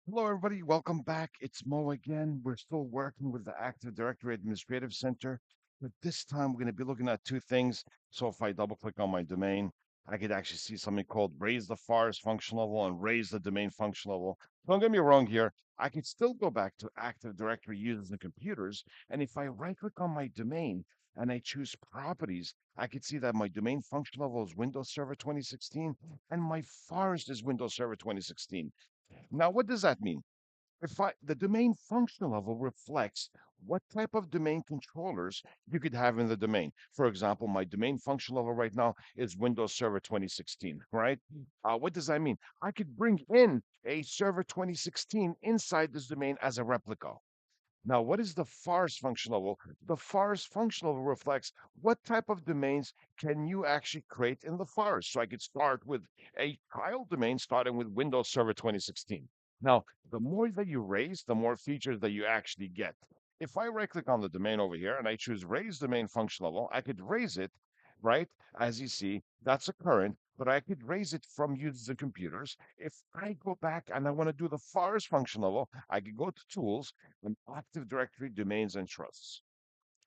Hello, everybody. Welcome back. It's Mo again. We're still working with the Active Directory Administrative Center, but this time we're going to be looking at two things. So if I double click on my domain, I could actually see something called raise the FARS function level and raise the domain function level. Don't get me wrong here. I could still go back to Active Directory users and computers. And if I right click on my domain and I choose properties, I could see that my domain function level is Windows Server 2016 and my FARS is Windows Server 2016. Now, what does that mean? If the domain function level reflects what type of domain controllers you could have in the domain. For example, my domain function level right now is Windows Server 2016, right? What does that mean? I could bring in a Server 2016 inside this domain as a replica. Now, what is the FARS function level? The FARS function level reflects what type of domains can you actually create in the FARS. So I could start with a child domain starting with Windows Server 2016. Now, the more that you raise, the more features that you actually get. If I right click on the domain over here and I choose raise domain function level, I could raise it, right? As you see, that's a current, but I could raise it from users and computers. If I go back and I want to do the FARS function level, I could go to tools and Active Directory domains and trusts.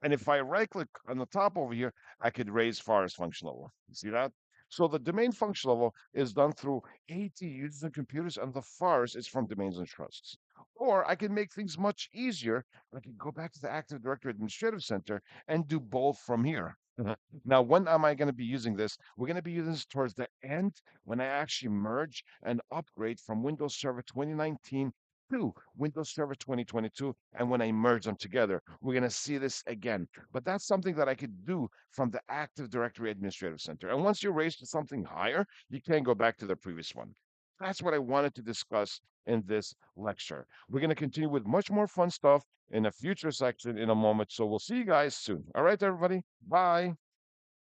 And if I right click on the top over here, I could raise FARS function level. You see that? So the domain function level is done through AT users and computers, and the FARS is from domains and trusts. Or I can make things much easier. I can go back to the Active Directory Administrative Center and do both from here. Now, when am I going to be using this? We're going to be using this towards the end when I actually merge and upgrade from Windows Server 2019 to Windows Server 2022. And when I merge them together, we're going to see this again. But that's something that I could do from the Active Directory Administrative Center. And once you raise to something higher, you can't go back to the previous one. That's what I wanted to discuss in this lecture. We're going to continue with much more fun stuff in a future section in a moment. So we'll see you guys soon. All right, everybody. Bye.